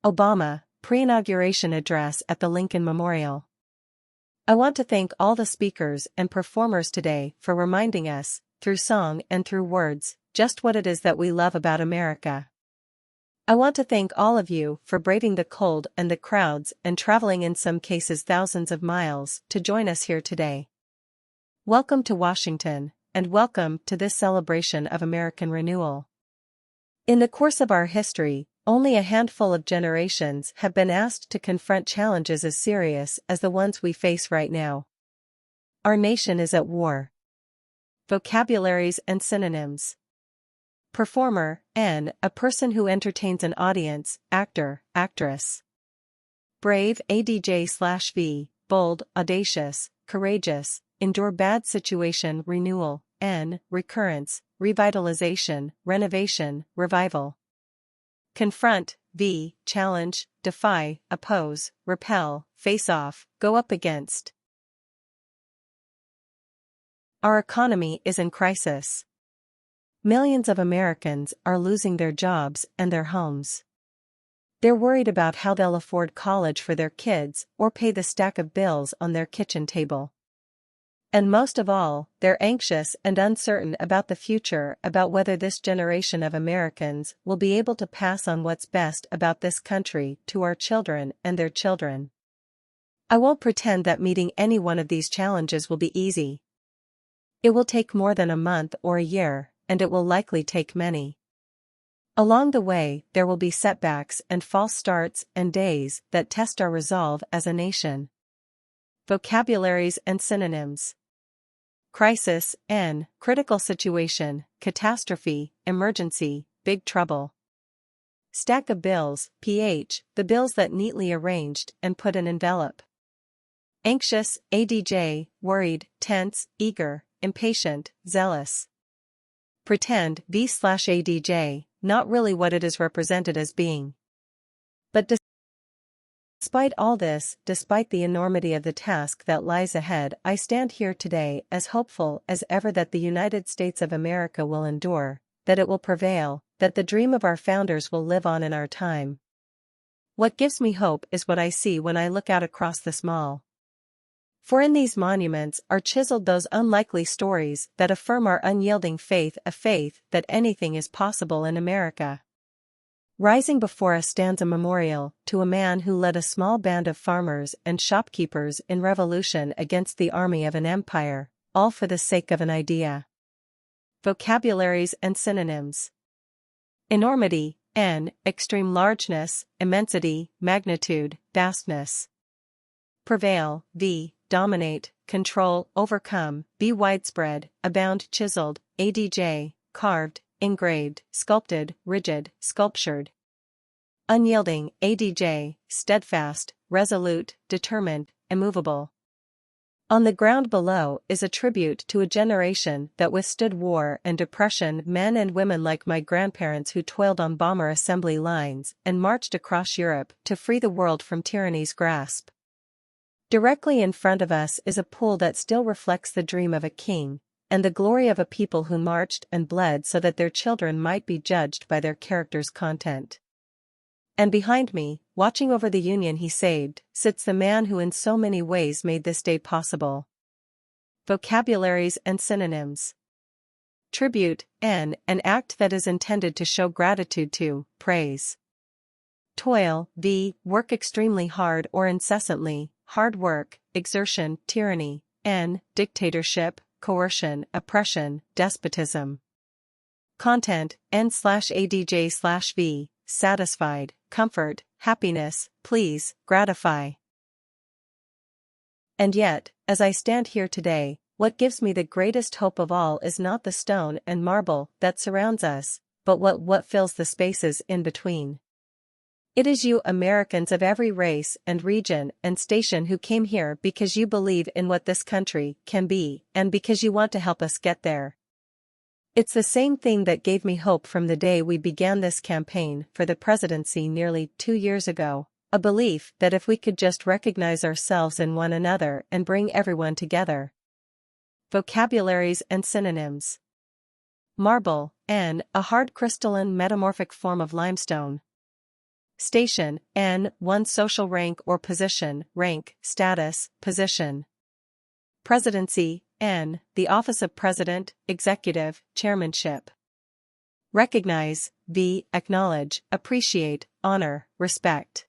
Obama, pre-inauguration address at the Lincoln Memorial. I want to thank all the speakers and performers today for reminding us, through song and through words, just what it is that we love about America. I want to thank all of you for braving the cold and the crowds and traveling in some cases thousands of miles to join us here today. Welcome to Washington, and welcome to this celebration of American renewal. In the course of our history, only a handful of generations have been asked to confront challenges as serious as the ones we face right now. Our nation is at war. Vocabularies and synonyms. Performer, N, a person who entertains an audience, actor, actress. Brave, ADJ/V, bold, audacious, courageous, endure bad situation, renewal, N, recurrence, revitalization, renovation, revival. Confront, V, challenge, defy, oppose, repel, face off, go up against. Our economy is in crisis. Millions of Americans are losing their jobs and their homes. They're worried about how they'll afford college for their kids or pay the stack of bills on their kitchen table. And most of all, they're anxious and uncertain about the future, about whether this generation of Americans will be able to pass on what's best about this country to our children and their children. I won't pretend that meeting any one of these challenges will be easy. It will take more than a month or a year, and it will likely take many. Along the way, there will be setbacks and false starts and days that test our resolve as a nation. Vocabularies and synonyms. Crisis, N, critical situation, catastrophe, emergency, big trouble. Stack of bills, PH, the bills that neatly arranged and put in envelope. Anxious, ADJ, worried, tense, eager, impatient, zealous. Pretend, V/ADJ, not really what it is represented as being. But despite all this, despite the enormity of the task that lies ahead, I stand here today as hopeful as ever that the United States of America will endure, that it will prevail, that the dream of our founders will live on in our time. What gives me hope is what I see when I look out across this mall. For in these monuments are chiseled those unlikely stories that affirm our unyielding faith, a faith that anything is possible in America. Rising before us stands a memorial to a man who led a small band of farmers and shopkeepers in revolution against the army of an empire, all for the sake of an idea. Vocabularies and synonyms. Enormity, N, extreme largeness, immensity, magnitude, vastness. Prevail, V, dominate, control, overcome, be widespread, abound, chiseled, ADJ, carved, engraved, sculpted, rigid, sculptured. Unyielding, ADJ, steadfast, resolute, determined, immovable. On the ground below is a tribute to a generation that withstood war and depression, men and women like my grandparents who toiled on bomber assembly lines and marched across Europe to free the world from tyranny's grasp. Directly in front of us is a pool that still reflects the dream of a king, and the glory of a people who marched and bled so that their children might be judged by their character's content. And behind me, watching over the Union he saved, sits the man who in so many ways made this day possible. Vocabularies and synonyms. Tribute, N, an act that is intended to show gratitude to, praise. Toil, V, work extremely hard or incessantly, hard work, exertion, tyranny, N, dictatorship, coercion, oppression, despotism. Content, N/ADJ/V, satisfied, comfort, happiness, please, gratify. And yet, as I stand here today, what gives me the greatest hope of all is not the stone and marble that surrounds us, but what fills the spaces in between. It is you Americans of every race and region and station who came here because you believe in what this country can be and because you want to help us get there. It's the same thing that gave me hope from the day we began this campaign for the presidency nearly 2 years ago, a belief that if we could just recognize ourselves in one another and bring everyone together. Vocabularies and synonyms. Marble, N, a hard crystalline metamorphic form of limestone. Station, N, one's social rank or position, rank, status, position. Presidency, N, the office of president, executive, chairmanship. Recognize, V, acknowledge, appreciate, honor, respect.